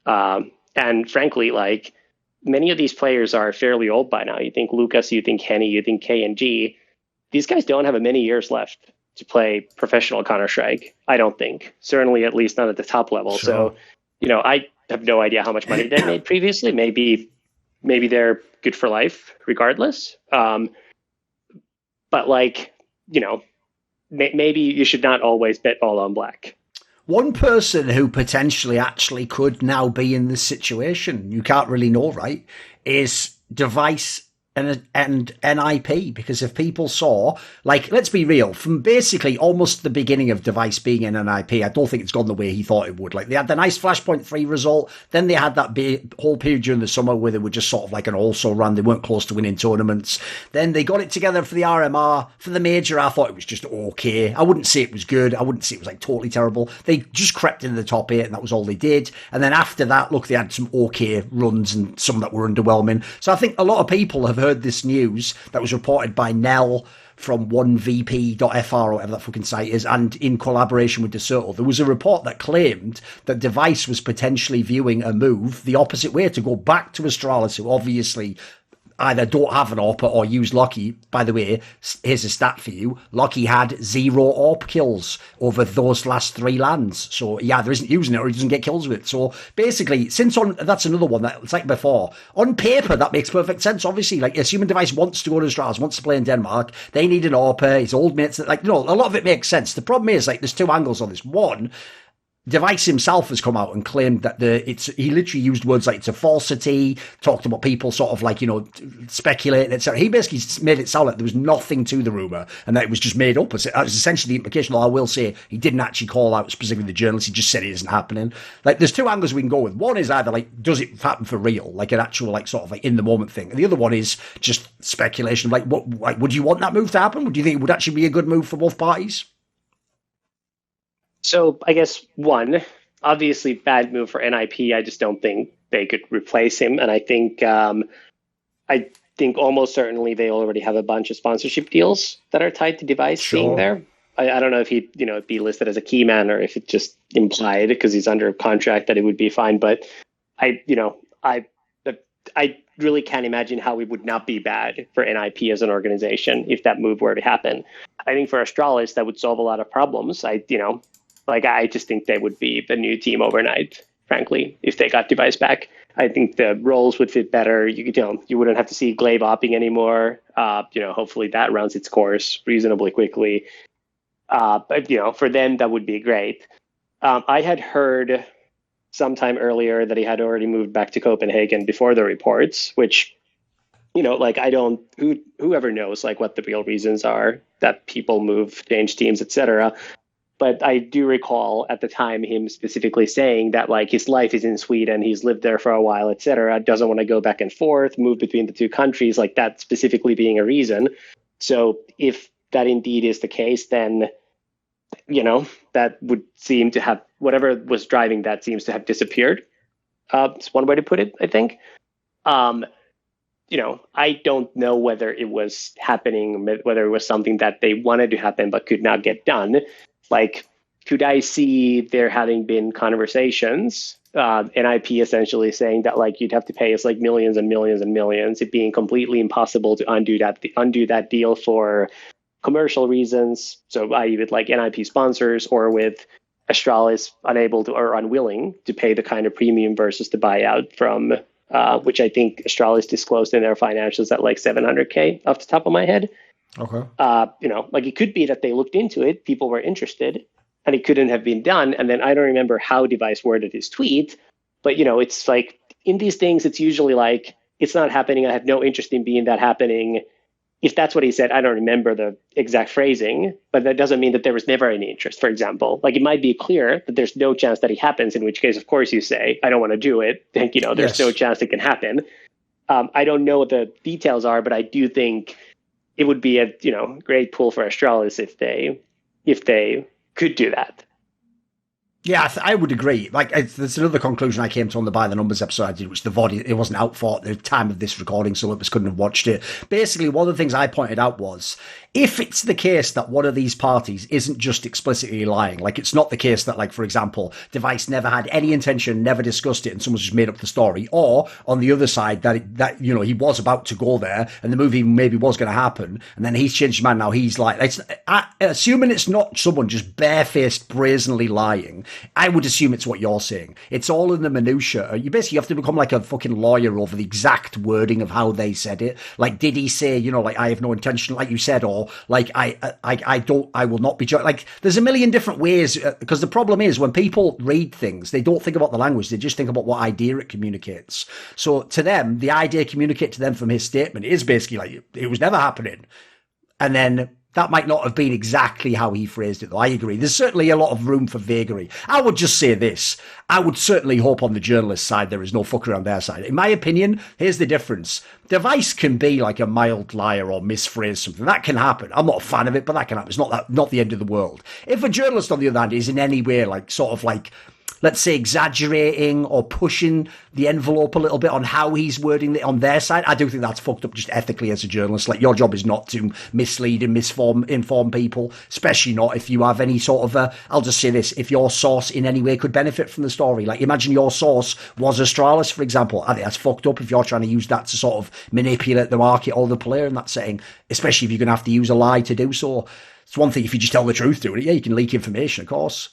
And frankly, like many of these players are fairly old by now. You think Lucas, you think Henny, you think KNG. These guys don't have many years left to play professional Counter-Strike, I don't think. Certainly, at least not at the top level. Sure. So, I have no idea how much money they made previously. Maybe they're good for life regardless. But like, maybe you should not always bet all on black. One person who potentially actually could now be in this situation, you can't really know, right, is Device and NIP, because if people saw, like, let's be real, from basically almost the beginning of Device being in NIP, I don't think it's gone the way he thought it would. Like, they had the nice Flashpoint 3 result, then they had that whole period during the summer where they were just sort of like an also run, they weren't close to winning tournaments. Then they got it together for the RMR. For the major, I thought it was just okay. I wouldn't say it was good. I wouldn't say it was like totally terrible. They just crept into the top 8 and that was all they did. And then after that, look, they had some okay runs and some that were underwhelming. So I think a lot of people have heard this news that was reported by Nell from 1vp.fr or whatever that fucking site is, and in collaboration with DeSoto, there was a report that claimed that Device was potentially viewing a move the opposite way, to go back to Astralis, who obviously either don't have an AWP or use Lucky. By the way, here's a stat for you. Lucky had 0 AWP kills over those last 3 lands. So he either isn't using it or he doesn't get kills with it. So basically, that's another one that it's like before. On paper, that makes perfect sense. Obviously, like, assuming Device wants to go to Astralis, wants to play in Denmark, they need an AWP, his old mates, like, a lot of it makes sense. The problem is, like, there's 2 angles on this. One, Device himself has come out and claimed that he literally used words like it's a falsity, talked about people sort of like, speculating, etc. He basically made it sound like there was nothing to the rumour and that it was just made up. That was essentially the implication, although I will say he didn't actually call out specifically the journalist, he just said it isn't happening. Like, there's 2 angles we can go with. One is either like, does it happen for real? Like an actual, like, sort of like in the moment thing. And the other one is just speculation. Like, would you want that move to happen? Would you think it would actually be a good move for both parties? So I guess one, obviously bad move for NIP. I just don't think they could replace him. And I think almost certainly they already have a bunch of sponsorship deals that are tied to Device being there. I don't know if he'd be listed as a key man or if it just implied because he's under contract that it would be fine. But I I really can't imagine how it would not be bad for NIP as an organization if that move were to happen. I think for Astralis, that would solve a lot of problems. I just think they would be the new team overnight, frankly, if they got Device back. I think the roles would fit better. You wouldn't have to see Glaive opping anymore. Hopefully that runs its course reasonably quickly. But for them, that would be great. I had heard sometime earlier that he had already moved back to Copenhagen before the reports, which, whoever knows like what the real reasons are that people move, change teams, etc. But I do recall at the time him specifically saying that like his life is in Sweden, he's lived there for a while, etc. Doesn't want to go back and forth, move between the two countries, like that specifically being a reason. So if that indeed is the case, then that would seem to have, whatever was driving that seems to have disappeared. It's one way to put it, I think. I don't know whether it was happening, whether it was something that they wanted to happen but could not get done. Like, could I see there having been conversations, NIP essentially saying that like you'd have to pay us like millions and millions and millions, it being completely impossible to undo that deal for commercial reasons, so i.e. with like NIP sponsors or with Astralis unable to or unwilling to pay the kind of premium versus the buyout from, which I think Astralis disclosed in their financials at like $700K off the top of my head. Okay. Like it could be that they looked into it, people were interested, and it couldn't have been done. And then I don't remember how Device worded his tweet, but it's like in these things, it's usually like, it's not happening. I have no interest in being that happening. If that's what he said, I don't remember the exact phrasing, but that doesn't mean that there was never any interest, for example. Like it might be clear that there's no chance that it happens, in which case, of course, you say, I don't want to do it. Think, there's no chance it can happen. I don't know what the details are, but I do think it would be a, great pull for Astralis if they could do that. Yeah, I would agree. Like, there's another conclusion I came to on the By the Numbers episode I did, which the VOD, it wasn't out for at the time of this recording, so Lurppis couldn't have watched it. Basically, one of the things I pointed out was, if it's the case that one of these parties isn't just explicitly lying, like it's not the case that, like, for example, Device never had any intention, never discussed it, and someone's just made up the story, or on the other side, that he was about to go there, and the movie maybe was going to happen, and then he's changed his mind, now he's like, assuming it's not someone just barefaced, brazenly lying, I would assume it's what you're saying. It's all in the minutiae. You basically have to become like a fucking lawyer over the exact wording of how they said it. Like, did he say, like, I have no intention, like you said, or like, I will not be judged. Like, there's a million different ways, because the problem is when people read things, they don't think about the language. They just think about what idea it communicates. So to them, the idea communicated to them from his statement is basically like, it was never happening. And then that might not have been exactly how he phrased it, though. I agree. There's certainly a lot of room for vagary. I would just say this. I would certainly hope on the journalist side there is no fucker on their side. In my opinion, here's the difference. Device can be like a mild liar or misphrase something. That can happen. I'm not a fan of it, but that can happen. It's not the end of the world. If a journalist, on the other hand, is in any way like sort of like, let's say, exaggerating or pushing the envelope a little bit on how he's wording it on their side, I do think that's fucked up just ethically as a journalist. Like, your job is not to mislead and inform people, especially not if you have any sort of I'll just say this, if your source in any way could benefit from the story. Like, imagine your source was Astralis, for example. I think that's fucked up if you're trying to use that to sort of manipulate the market or the player in that setting, especially if you're going to have to use a lie to do so. It's one thing if you just tell the truth doing it. Yeah, you can leak information, of course.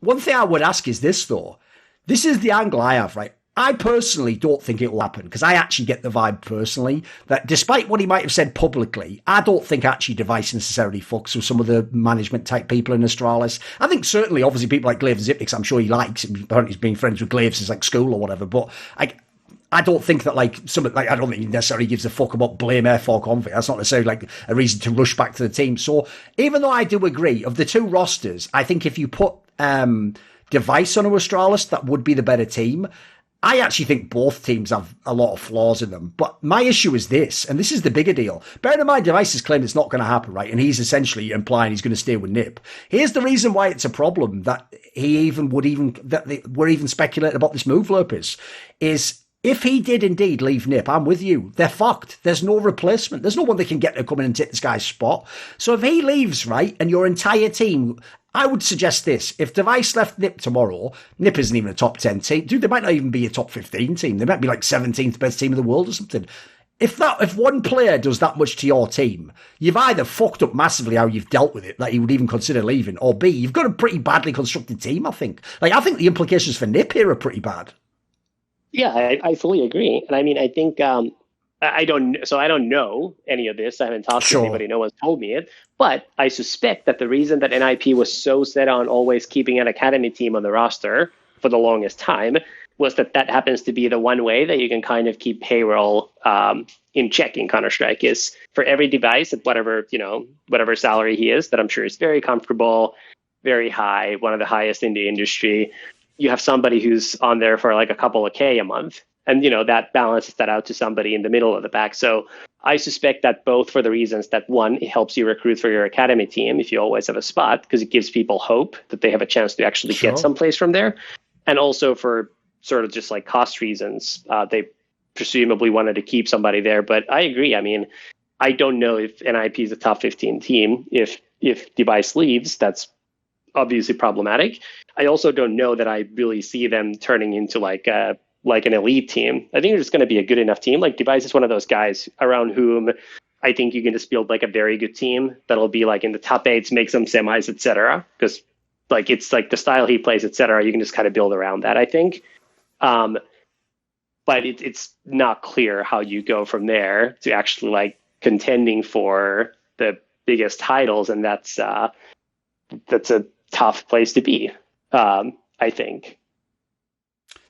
One thing I would ask is this, though. This is the angle I have, right? I personally don't think it will happen, because I actually get the vibe personally that despite what he might have said publicly, I don't think actually Device necessarily fucks with some of the management type people in Astralis. I think certainly, obviously, people like Glaive Zipnix, I'm sure he likes. Apparently he's been friends with Glaive since like school or whatever, but I don't think that I don't think he necessarily gives a fuck about blame F or conflict. That's not necessarily like a reason to rush back to the team. So even though I do agree, of the two rosters, I think if you put Device on Astralis, that would be the better team. I actually think both teams have a lot of flaws in them. But my issue is this, and this is the bigger deal. Bearing in mind, Device has claimed it's not going to happen, right? And he's essentially implying he's going to stay with Nip. Here's the reason why it's a problem that we're even speculating about this move, Lurppis, is if he did indeed leave Nip, I'm with you. They're fucked. There's no replacement. There's no one they can get to come in and take this guy's spot. So if he leaves, right, and your entire team, I would suggest this. If Device left NIP tomorrow, NIP isn't even a top 10 team. Dude, they might not even be a top 15 team. They might be like 17th best team in the world or something. If one player does that much to your team, you've either fucked up massively how you've dealt with it, that you would even consider leaving, or B, you've got a pretty badly constructed team, I think. I think the implications for NIP here are pretty bad. Yeah, I fully agree. And I mean, I think I don't know any of this. I haven't talked to anybody. No one's told me it. But I suspect that the reason that NIP was so set on always keeping an academy team on the roster for the longest time was that happens to be the one way that you can kind of keep payroll in check in Counter-Strike, is for every device at whatever salary he is, that I'm sure is very comfortable, very high, one of the highest in the industry. You have somebody who's on there for like a couple of K a month. And, that balances that out to somebody in the middle of the pack. So I suspect that both for the reasons that, one, it helps you recruit for your academy team if you always have a spot, because it gives people hope that they have a chance to actually get someplace from there. And also for sort of just like cost reasons, they presumably wanted to keep somebody there. But I agree. I mean, I don't know if NIP is a top 15 team. If Device leaves, that's obviously problematic. I also don't know that I really see them turning into like an elite team. I think they're just going to be a good enough team. Like Device is one of those guys around whom I think you can just build like a very good team that'll be like in the top 8s, make some semis, etc. Because like it's like the style he plays, etc. You can just kind of build around that, I think. But it's not clear how you go from there to actually like contending for the biggest titles, and that's a tough place to be. I think.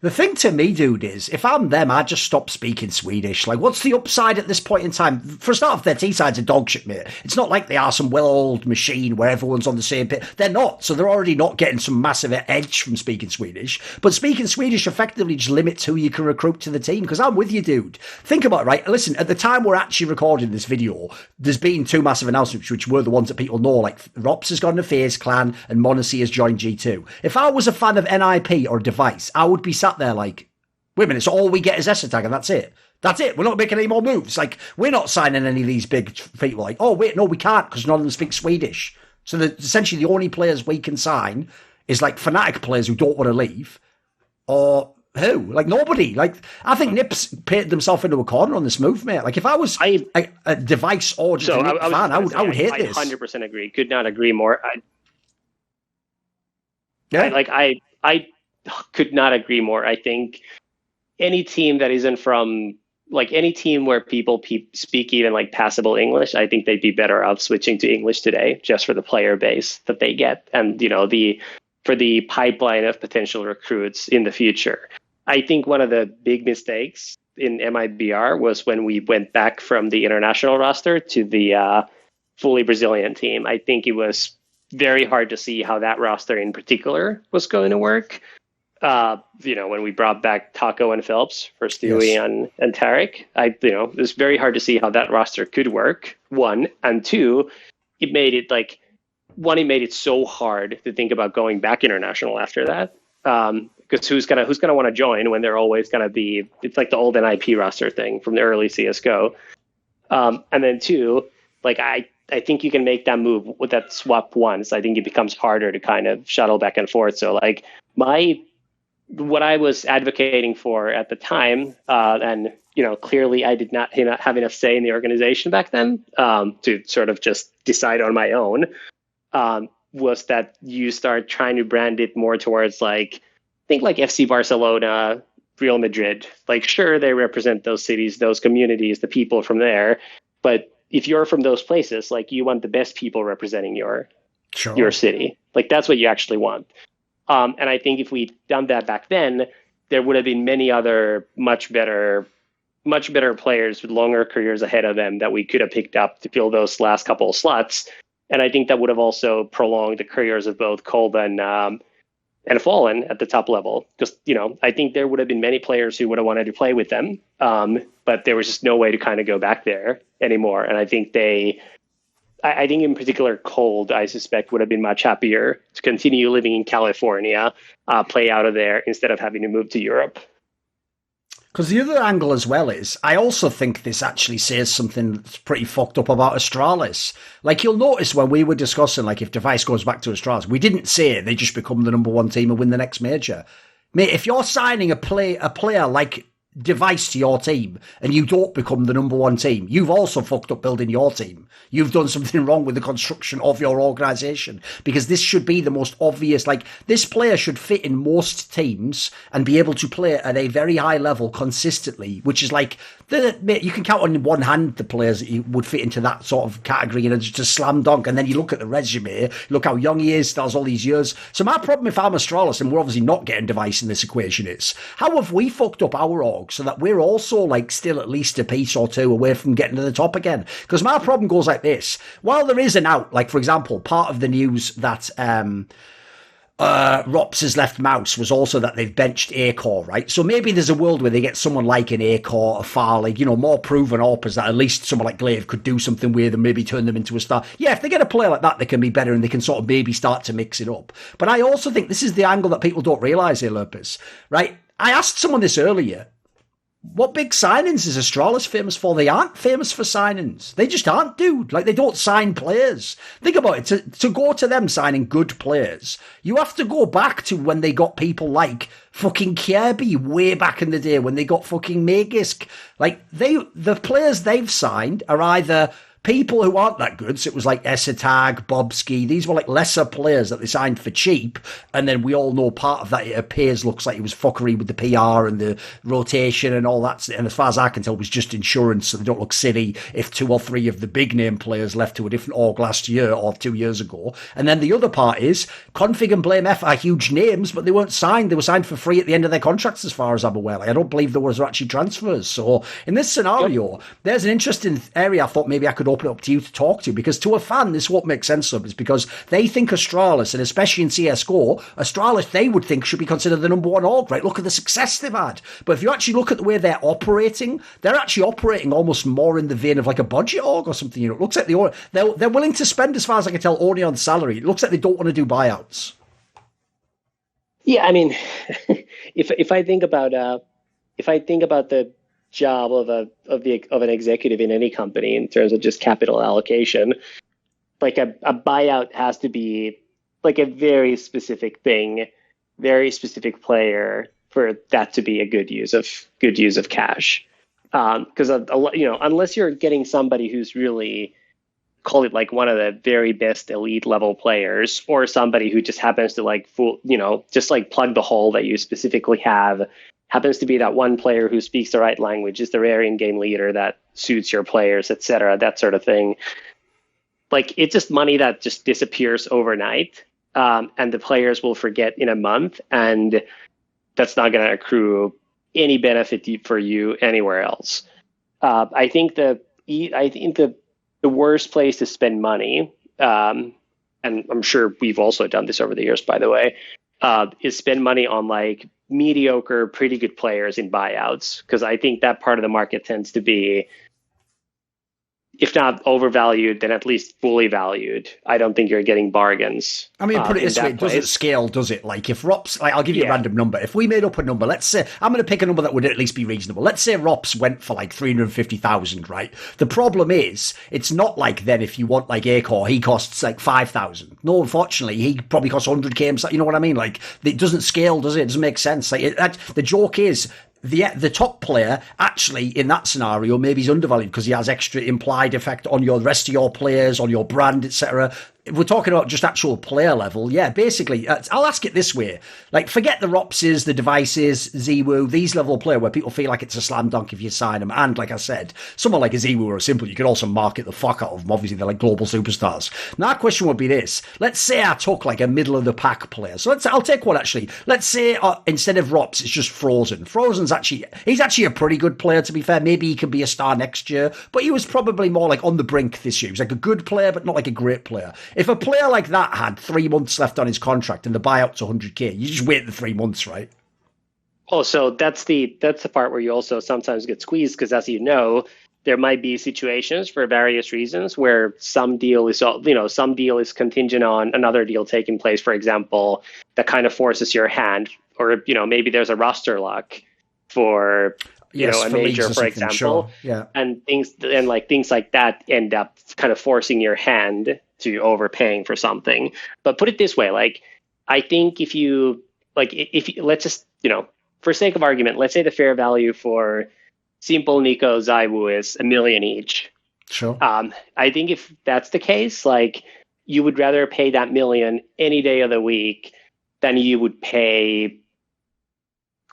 The thing to me, dude, is if I'm them, I'd just stop speaking Swedish. Like, what's the upside at this point in time? For a start off, their T-sides are dog shit, mate. It's not like they are some well-oiled machine where everyone's on the same page. They're not. So they're already not getting some massive edge from speaking Swedish. But speaking Swedish effectively just limits who you can recruit to the team. Because I'm with you, dude. Think about it, right? Listen, at the time we're actually recording this video, there's been 2 massive announcements, which were the ones that people know. Like, Rops has gone to FaZe Clan and Monacy has joined G2. If I was a fan of NIP or Device, I would be sat there like, wait a minute, so all we get is S-Attack and that's it. That's it. We're not making any more moves. Like, we're not signing any of these big people. Like, oh, wait, no, we can't because none of them speak Swedish. So essentially the only players we can sign is like Fnatic players who don't want to leave, or who? Like, nobody. Like, I think Nips painted themselves into a corner on this move, mate. Like, if I was a Device or just a Nip fan, I would hate this. I 100% agree. Could not agree more. I could not agree more. I think any team that isn't from, like, any team where people speak even like passable English, I think they'd be better off switching to English today, just for the player base that they get and, for the pipeline of potential recruits in the future. I think one of the big mistakes in MIBR was when we went back from the international roster to the fully Brazilian team. I think it was very hard to see how that roster in particular was going to work. When we brought back Taco and Phelps for Stewie and Tarek, it was very hard to see how that roster could work, 1. And 2, it made it so hard to think about going back international after that. Because who's gonna want to join when they're always gonna be? It's like the old NIP roster thing from the early CSGO. And then 2, like I think you can make that move with that swap once. I think it becomes harder to kind of shuttle back and forth. So like what I was advocating for at the time, and clearly I did not have enough say in the organization back then to sort of just decide on my own, was that you start trying to brand it more towards like, think like FC Barcelona, Real Madrid. Like, sure, they represent those cities, those communities, the people from there, but if you're from those places, like, you want the best people representing your city. Like, that's what you actually want. And I think if we'd done that back then, there would have been many other much better players with longer careers ahead of them that we could have picked up to fill those last couple of slots. And I think that would have also prolonged the careers of both Kolben and Fallen at the top level. Just, I think there would have been many players who would have wanted to play with them, but there was just no way to kind of go back there anymore. And I think I think in particular Cold, I suspect, would have been much happier to continue living in California, play out of there instead of having to move to Europe. Because the other angle as well is, I also think this actually says something that's pretty fucked up about Astralis. Like, you'll notice when we were discussing, like, if Device goes back to Astralis, we didn't say they just become the number one team and win the next major. Mate, if you're signing a player like Device to your team and you don't become the number one team, you've also fucked up building your team. You've done something wrong with the construction of your organisation, because this should be the most obvious. Like, this player should fit in most teams and be able to play at a very high level consistently, which is like, you can count on one hand the players that would fit into that sort of category, and it's just a slam dunk. And then you look at the resume, look how young he is, does all these years. So my problem if I'm Astralis, and we're obviously not getting Device in this equation, is how have we fucked up our org so that we're also like still at least a piece or two away from getting to the top again? Because my problem goes like this. While there is an out, like for example, part of the news that Rops has left Mouse was also that they've benched a.k.a, right? So maybe there's a world where they get someone like an a.k.a, a Farley, more proven AWPers that at least someone like Glaive could do something with and maybe turn them into a star. Yeah, if they get a player like that, they can be better and they can sort of maybe start to mix it up. But I also think this is the angle that people don't realise here, lurppis, right? I asked someone this earlier. What big signings is Astralis famous for? They aren't famous for signings. They just aren't, dude. Like, they don't sign players. Think about it. To go to them signing good players, you have to go back to when they got people like fucking Kirby way back in the day, when they got fucking Magisk. Like, the players they've signed are either people who aren't that good. So it was like Esatag, Bobski. These were like lesser players that they signed for cheap. And then we all know part of that, it appears, looks like it was fuckery with the PR and the rotation and all that. And as far as I can tell, it was just insurance, so they don't look silly if 2 or 3 of the big name players left to a different org last year or 2 years ago. And then the other part is Config and Blame F are huge names, but they weren't signed. They were signed for free at the end of their contracts, as far as I'm aware. Like, I don't believe there was actually transfers. So in this scenario, there's an interesting area I thought maybe I could open it up to you to talk to, because to a fan this won't make sense of, is because they think Astralis, and especially in CSGO, Astralis they would think should be considered the number one org, right? Look at the success they've had. But if you actually look at the way they're actually operating almost more in the vein of like a budget org or something. It looks like they're willing to spend, as far as I can tell, only on salary. It looks like they don't want to do buyouts. Yeah, I mean, if I think about the job of an executive in any company in terms of just capital allocation, like a buyout has to be like a very specific thing, very specific player for that to be a good use of cash. Because unless you're getting somebody who's really, call it like one of the very best elite level players, or somebody who just happens to like just like plug the hole that you specifically have, happens to be that one player who speaks the right language, is the rare in-game leader that suits your players, etc., that sort of thing. Like, it's just money that just disappears overnight, and the players will forget in a month, and that's not going to accrue any benefit for you anywhere else. I think the worst place to spend money, and I'm sure we've also done this over the years, by the way, is spend money on like mediocre, pretty good players in buyouts, because I think that part of the market tends to be, if not overvalued, then at least fully valued. I don't think you're getting bargains. I mean, put it this way, does it scale, does it? Like, if Rops, like, I'll give you a random number. If we made up a number, let's say, I'm going to pick a number that would at least be reasonable. Let's say Rops went for like 350,000, right? The problem is, it's not like then if you want like a.k.a, he costs like 5,000. No, unfortunately, he probably costs 100k. You know what I mean? Like, it doesn't scale, does it? It doesn't make sense. Like, the joke is, the top player actually in that scenario maybe is undervalued because he has extra implied effect on your rest of your players, on your brand, etc. If we're talking about just actual player level, yeah, basically, I'll ask it this way. Like, forget the Ropses, the Devices, Ziwu, these level of player where people feel like it's a slam dunk if you sign them. And like I said, someone like a Ziwu or a Simple, you could also market the fuck out of them. Obviously, they're like global superstars. Now, our question would be this. Let's say I took like a middle of the pack player. So I'll take one actually. Let's say instead of Rops, it's just Frozen. He's actually a pretty good player, to be fair. Maybe he could be a star next year, but he was probably more like on the brink this year. He was like a good player, but not like a great player. If a player like that had 3 months left on his contract and the buyout's 100k, you just wait the 3 months, right? Also, that's the part where you also sometimes get squeezed, because as you know, there might be situations for various reasons where some deal is contingent on another deal taking place, for example, that kind of forces your hand, or maybe there's a roster lock for Yes, a for leagues major, or for something, example, sure. Yeah. and things like that end up kind of forcing your hand to overpaying for something. But put it this way, like I think if you let's just for sake of argument, let's say the fair value for Simple, Nico, Zywu is $1 million each. Sure. I think if that's the case, like you would rather pay that $1 million any day of the week than you would pay,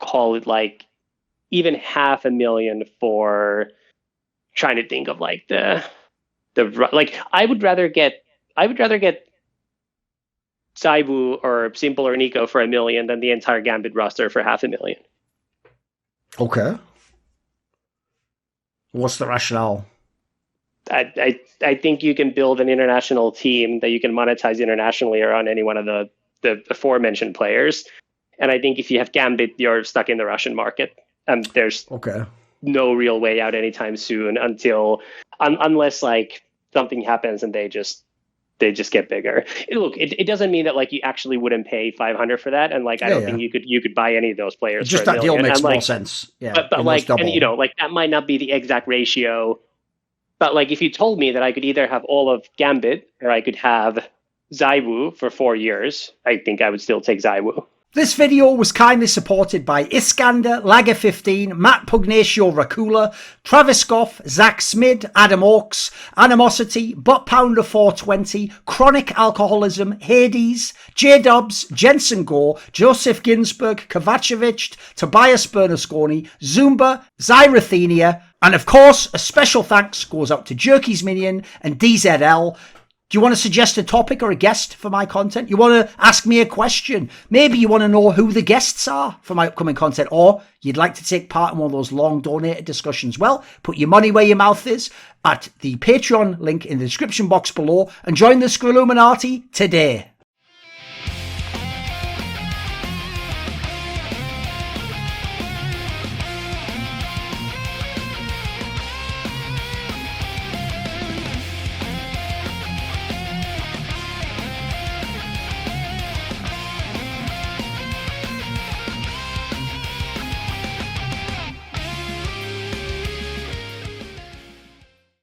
call it like even $500,000 for trying to think of like the like I would rather get Zywu or Simple or Nico for $1 million than the entire Gambit roster for $500,000. Okay. What's the rationale? I think you can build an international team that you can monetize internationally around any one of the aforementioned players. And I think if you have Gambit, you're stuck in the Russian market. And there's no real way out anytime soon unless like something happens and they just get bigger. Look, it doesn't mean that like you actually wouldn't pay $500 for that, and like I don't think you could buy any of those players. Just for that $1 deal million. makes and, like, more sense. Yeah, but like, and like that might not be the exact ratio. But like, if you told me that I could either have all of Gambit or I could have Zywu for 4 years, I think I would still take Zywu. This video was kindly supported by Iskander, Lager15, Matt Pugnatio Rajcula, Travis Goff, Zach Smid, Adam Ochs, Animosity, Butt Pounder 420, Chronic Alcoholism, Hades, Jdubs, Jensen Goh, Joseph Ginsburg, Kovacevicd, Tobias Bernasconi, Zoomba, Zyrathenia, and of course, a special thanks goes out to Jerky's Minion and DZL. Do you want to suggest a topic or a guest for my content? You want to ask me a question? Maybe you want to know who the guests are for my upcoming content, or you'd like to take part in one of those long donated discussions. Well, put your money where your mouth is at the Patreon link in the description box below and join the Skrilluminati today.